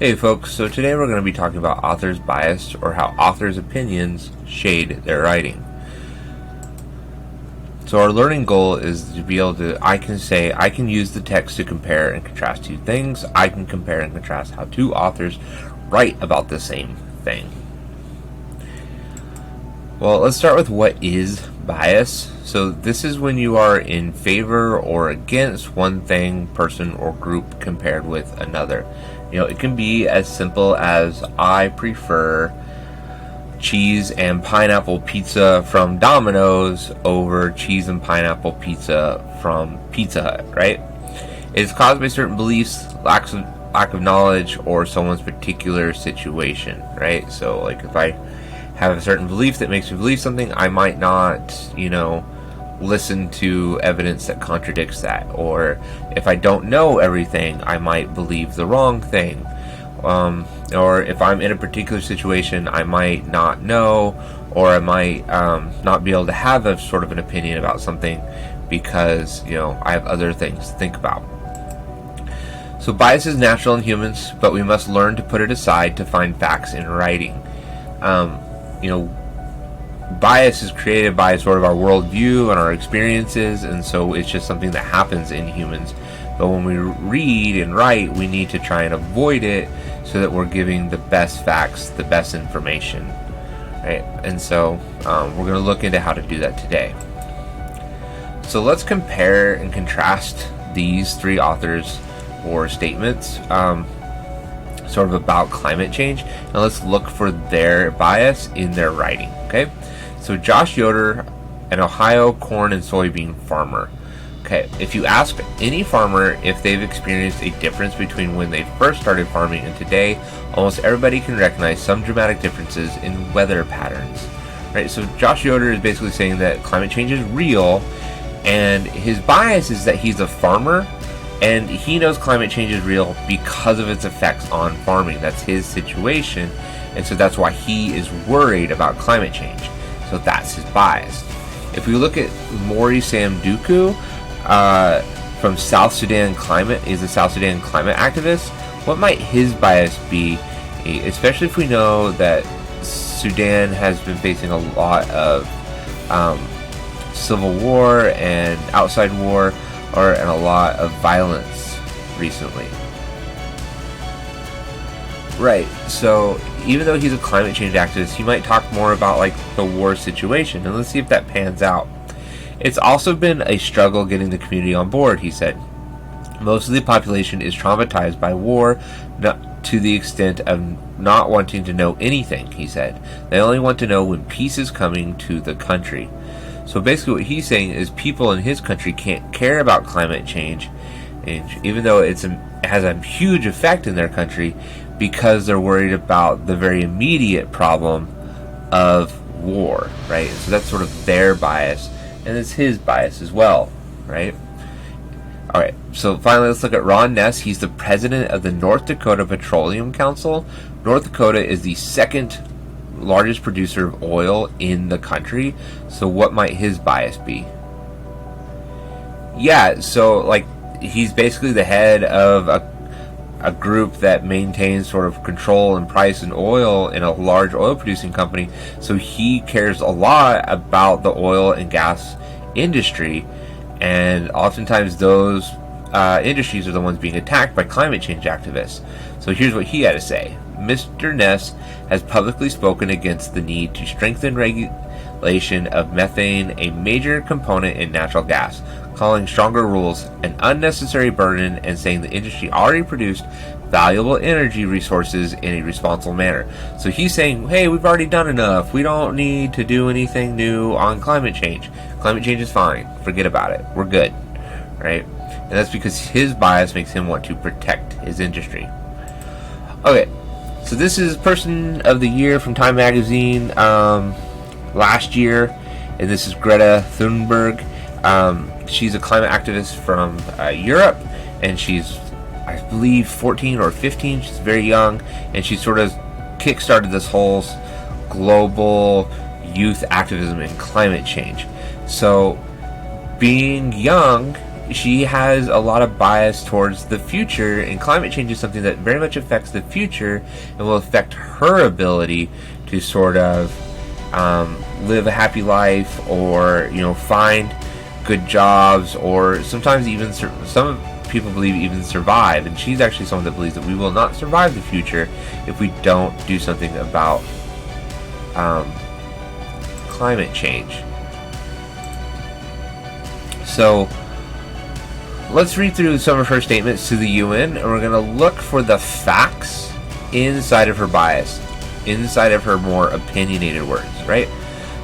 Hey folks, so today we're going to be talking about author's bias, or how authors' opinions shade their writing. So our learning goal is to be able to, I can use the text to compare and contrast two things. I can compare and contrast how two authors write about the same thing. Well, let's start with what is bias. So this is when you are in favor or against one thing, person, or group compared with another. It can be as simple as I prefer cheese and pineapple pizza from Domino's over cheese and pineapple pizza from Pizza Hut, right? It's caused by certain beliefs, lack of knowledge, or someone's particular situation, right? So, like, if I have a certain belief that makes me believe something, I might not, listen to evidence that contradicts that. Or if I don't know everything, I might believe the wrong thing. Or if I'm in a particular situation, I might not know, or I might not be able to have a sort of an opinion about something because, I have other things to think about. So bias is natural in humans, but we must learn to put it aside to find facts in writing. Bias is created by sort of our worldview and our experiences, and so it's just something that happens in humans. But when we read and write, we need to try and avoid it so that we're giving the best facts, the best information, right? And so we're going to look into how to do that today. So let's compare and contrast these three authors or statements sort of about climate change, and let's look for their bias in their writing, okay? So Josh Yoder, an Ohio corn and soybean farmer. Okay, if you ask any farmer if they've experienced a difference between when they first started farming and today, almost everybody can recognize some dramatic differences in weather patterns. Right, so Josh Yoder is basically saying that climate change is real, and his bias is that he's a farmer, and he knows climate change is real because of its effects on farming. That's his situation, and so that's why he is worried about climate change. So that's his bias. If we look at Maury Samduku, from South Sudan Climate, is a South Sudan climate activist, what might his bias be, especially if we know that Sudan has been facing a lot of civil war and outside war, and a lot of violence recently. Right, so even though he's a climate change activist, he might talk more about like the war situation, and let's see if that pans out. It's also been a struggle getting the community on board, he said. Most of the population is traumatized by war, not to the extent of not wanting to know anything, he said. They only want to know when peace is coming to the country. So basically what he's saying is people in his country can't care about climate change, even though it has a huge effect in their country, because they're worried about the very immediate problem of war, right? So that's sort of their bias, and it's his bias as well, right? Alright, so finally let's look at Ron Ness. He's the president of the North Dakota Petroleum Council. North Dakota is the second largest producer of oil in the country, so what might his bias be? Yeah, so like he's basically the head of a group that maintains sort of control and price in oil in a large oil producing company, so he cares a lot about the oil and gas industry, and oftentimes those industries are the ones being attacked by climate change activists. So here's what he had to say. Mr. Ness has publicly spoken against the need to strengthen regulation of methane, a major component in natural gas, calling stronger rules an unnecessary burden, and saying the industry already produced valuable energy resources in a responsible manner. So he's saying, hey, we've already done enough. We don't need to do anything new on climate change. Climate change is fine. Forget about it. We're good. Right? And that's because his bias makes him want to protect his industry. Okay, so this is Person of the Year from Time Magazine last year, and this is Greta Thunberg. She's a climate activist from Europe, and she's, I believe, 14 or 15. She's very young, and she sort of kick-started this whole global youth activism in climate change. So being young she has a lot of bias towards the future, and climate change is something that very much affects the future and will affect her ability to sort of live a happy life, or find good jobs, or sometimes even some people believe even survive. And she's actually someone that believes that we will not survive the future if we don't do something about climate change. So let's read through some of her statements to the UN, and we're going to look for the facts inside of her bias, inside of her more opinionated words, right?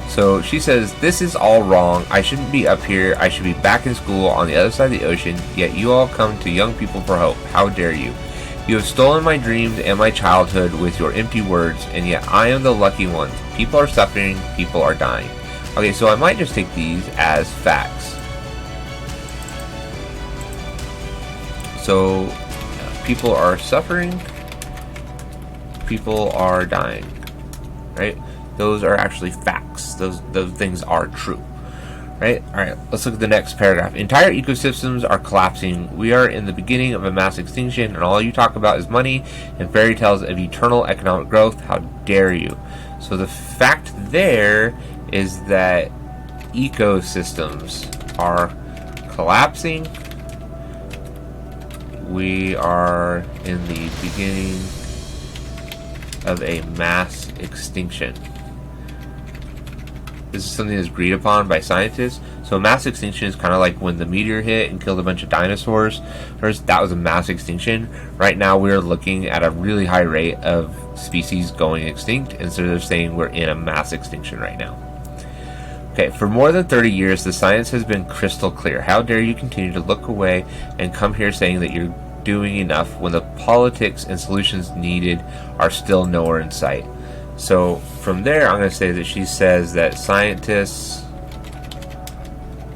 So she says, "This is all wrong. I shouldn't be up here. I should be back in school on the other side of the ocean, yet you all come to young people for hope. How dare you? You have stolen my dreams and my childhood with your empty words, and yet I am the lucky one. People are suffering. People are dying." Okay, so I might just take these as facts. So, people are suffering, people are dying, right? Those are actually facts. Those things are true, right? All right, let's look at the next paragraph. "Entire ecosystems are collapsing. We are in the beginning of a mass extinction, and all you talk about is money and fairy tales of eternal economic growth. How dare you?" So the fact there is that ecosystems are collapsing. We are in the beginning of a mass extinction. This is something that's agreed upon by scientists. So mass extinction is kind of like when the meteor hit and killed a bunch of dinosaurs. First, that was a mass extinction. Right now we're looking at a really high rate of species going extinct, and so they're saying we're in a mass extinction right now. Okay, for more than 30 years, the science has been crystal clear. How dare you continue to look away and come here saying that you're doing enough when the politics and solutions needed are still nowhere in sight. So from there, I'm going to say that she says that scientists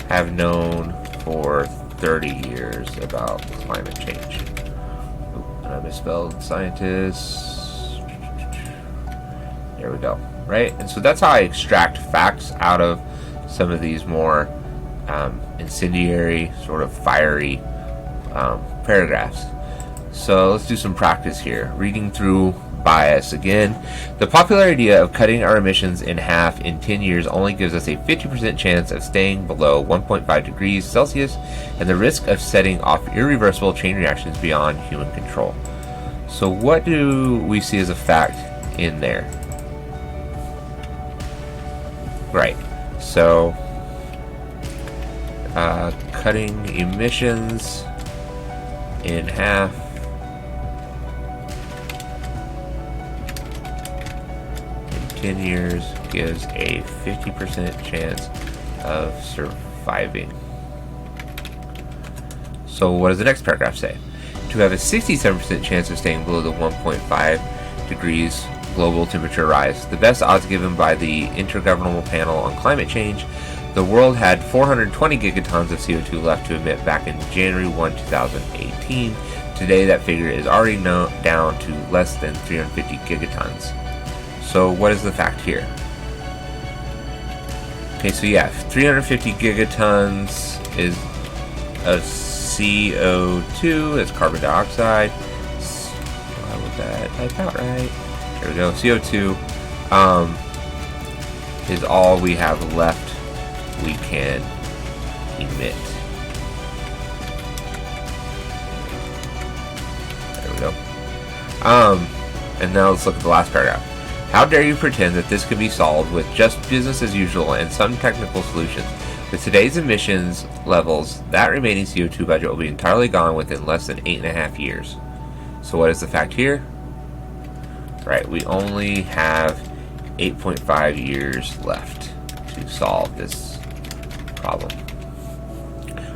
have known for 30 years about climate change. Oop, and I misspelled scientists. There we go. Right? And so that's how I extract facts out of some of these more incendiary, sort of fiery paragraphs. So let's do some practice here. Reading through bias again. "The popular idea of cutting our emissions in half in 10 years only gives us a 50% chance of staying below 1.5 degrees Celsius and the risk of setting off irreversible chain reactions beyond human control." So what do we see as a fact in there? Right. So cutting emissions in half in 10 years gives a 50% chance of surviving. So what does the next paragraph say? "To have a 67% chance of staying below the 1.5 degrees global temperature rise, the best odds given by the Intergovernmental Panel on Climate Change, the world had 420 gigatons of CO2 left to emit back in January 1, 2018. Today, that figure is already down to less than 350 gigatons. So, what is the fact here? Okay, so yeah, 350 gigatons is of CO2, that's carbon dioxide. Why would that type out right? There we go. CO2 is all we have left we can emit. There we go. And now let's look at the last paragraph. "How dare you pretend that this could be solved with just business as usual and some technical solutions? With today's emissions levels, that remaining CO2 budget will be entirely gone within less than 8.5 years. So what is the fact here? Right, we only have 8.5 years left to solve this problem.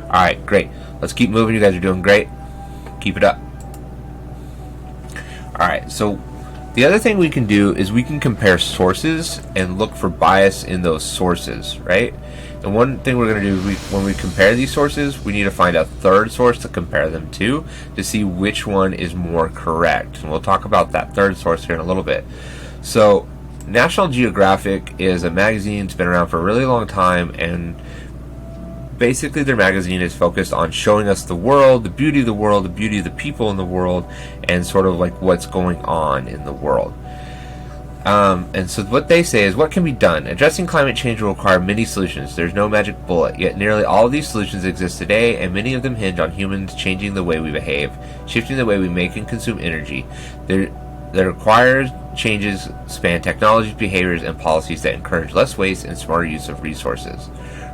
Alright, great. Let's keep moving. You guys are doing great. Keep it up. Alright, so the other thing we can do is we can compare sources and look for bias in those sources, right? And one thing we're going to do when we compare these sources, we need to find a third source to compare them to see which one is more correct. And we'll talk about that third source here in a little bit. So National Geographic is a magazine that's been around for a really long time, and basically their magazine is focused on showing us the world, the beauty of the world, the beauty of the people in the world, and sort of like what's going on in the world. And so what they say is, what can be done? Addressing climate change will require many solutions. There's no magic bullet, yet nearly all of these solutions exist today, and many of them hinge on humans changing the way we behave, shifting the way we make and consume energy. That requires changes span technologies, behaviors, and policies that encourage less waste and smarter use of resources.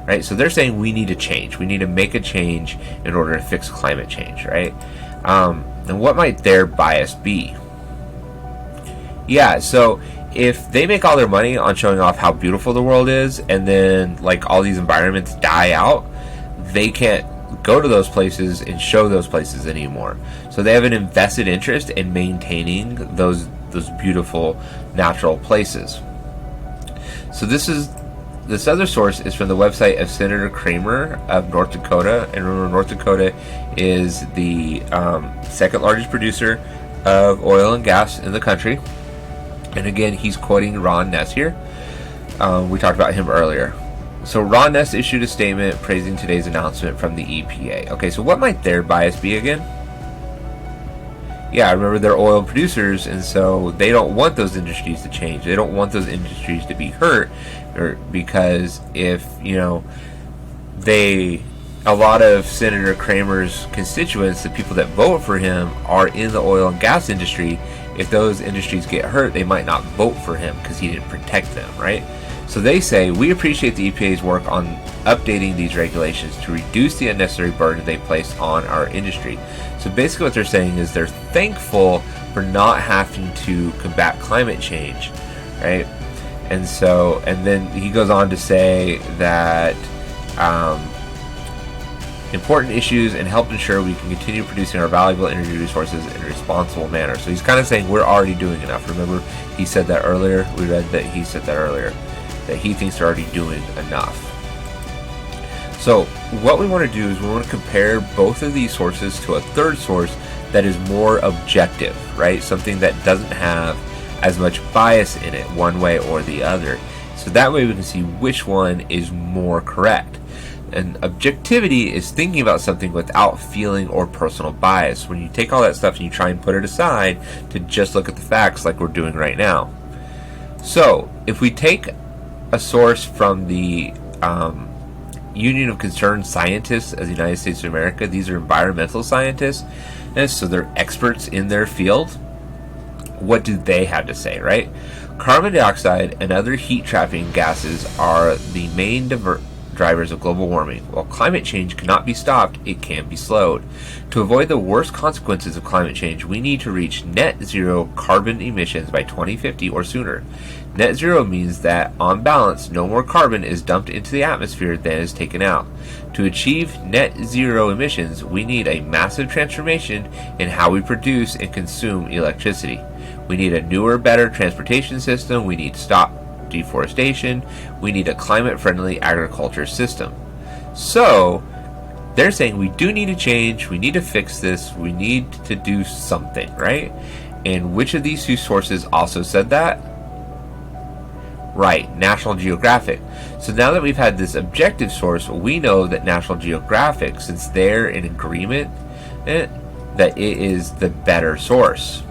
Right? So they're saying we need to change. We need to make a change in order to fix climate change, right? And what might their bias be? Yeah, so if they make all their money on showing off how beautiful the world is, and then like all these environments die out, they can't go to those places and show those places anymore. So they have an invested interest in maintaining those beautiful natural places. So this other source is from the website of Senator Kramer of North Dakota. And remember, North Dakota is the second largest producer of oil and gas in the country. And again, he's quoting Ron Ness here. We talked about him earlier. So Ron Ness issued a statement praising today's announcement from the EPA. Okay, so what might their bias be again? Yeah, remember they're oil producers, and so they don't want those industries to change. They don't want those industries to be hurt, or because if, a lot of Senator Kramer's constituents, the people that vote for him, are in the oil and gas industry. If those industries get hurt, they might not vote for him because he didn't protect them, right? So they say, we appreciate the EPA's work on updating these regulations to reduce the unnecessary burden they place on our industry. So basically what they're saying is they're thankful for not having to combat climate change, right? And then he goes on to say that important issues and help ensure we can continue producing our valuable energy resources in a responsible manner. So he's kind of saying we're already doing enough. Remember, he said that earlier. We read that he said that earlier, that he thinks they're already doing enough. So what we want to do is we want to compare both of these sources to a third source that is more objective, right? Something that doesn't have as much bias in it one way or the other. So that way we can see which one is more correct. And objectivity is thinking about something without feeling or personal bias. When you take all that stuff and you try and put it aside to just look at the facts like we're doing right now. So if we take a source from the Union of Concerned Scientists of the United States of America, these are environmental scientists, and so they're experts in their field. What do they have to say, right? Carbon dioxide and other heat-trapping gases are the main drivers of global warming. While climate change cannot be stopped, it can be slowed. To avoid the worst consequences of climate change, we need to reach net zero carbon emissions by 2050 or sooner. Net zero means that, on balance, no more carbon is dumped into the atmosphere than is taken out. To achieve net zero emissions, we need a massive transformation in how we produce and consume electricity. We need a newer, better transportation system. We need to stop deforestation. We need a climate-friendly agriculture system. So they're saying we do need to change, we need to fix this, we need to do something, right? And which of these two sources also said that? Right, National Geographic. So now that we've had this objective source, we know that National Geographic, since they're in agreement, that it is the better source.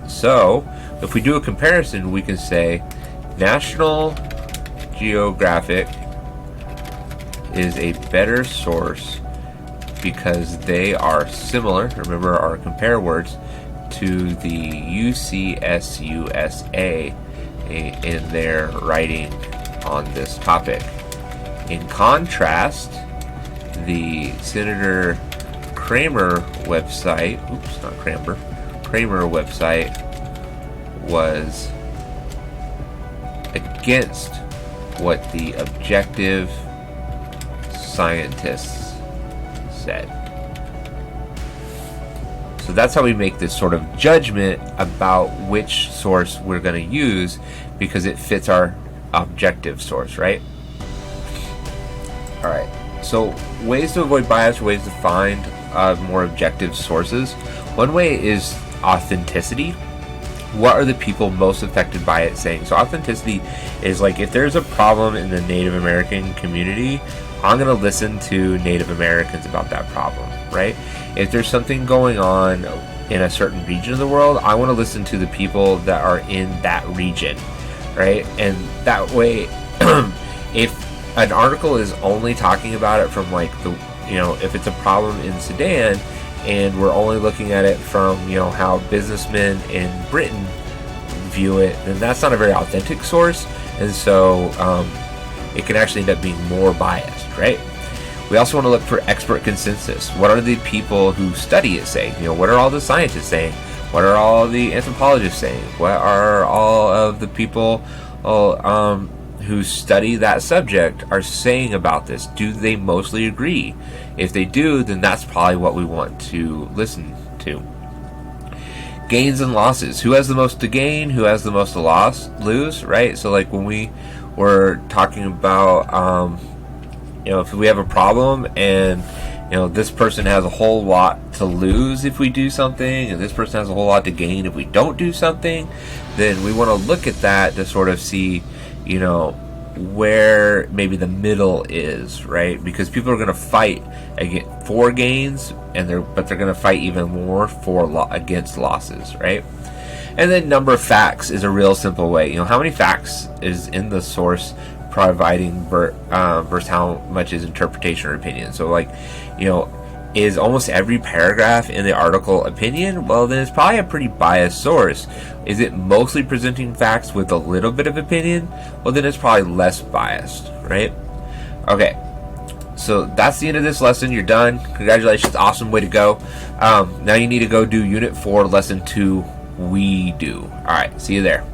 So if we do a comparison, we can say National Geographic is a better source because they are similar, remember our compare words, to the UCSUSA in their writing on this topic. In contrast, the Senator Kramer website, Kramer website was against what the objective scientists said. So that's how we make this sort of judgment about which source we're going to use because it fits our objective source, right? Alright, so ways to avoid bias, ways to find more objective sources. One way is authenticity. What are the people most affected by it saying? So authenticity is like if there's a problem in the Native American community, I'm going to listen to Native Americans about that problem, right? If there's something going on in a certain region of the world, I want to listen to the people that are in that region, right? And that way, if an article is only talking about it from like the, if it's a problem in Sudan and we're only looking at it from, how businessmen in Britain view it, then that's not a very authentic source. And so it can actually end up being more biased, right? We also want to look for expert consensus. What are the people who study it saying? What are all the scientists saying? What are all the anthropologists saying? What are all of the people who study that subject are saying about this? Do they mostly agree? If they do, then that's probably what we want to listen to. Gains and losses. Who has the most to gain? Who has the most to lose, right? So like when we were talking about, if we have a problem and, this person has a whole lot to lose if we do something, and this person has a whole lot to gain if we don't do something, then we want to look at that to sort of see, where maybe the middle is, right? Because people are going to fight for gains, but they're going to fight even more against losses, right? And then number of facts is a real simple way. How many facts is in the source providing versus how much is interpretation or opinion. So like, is almost every paragraph in the article opinion? Well, then it's probably a pretty biased source. Is it mostly presenting facts with a little bit of opinion? Well, then it's probably less biased, right? Okay, so that's the end of this lesson. You're done. Congratulations. Awesome way to go. Now you need to go do Unit 4, Lesson 2, We Do. All right, see you there.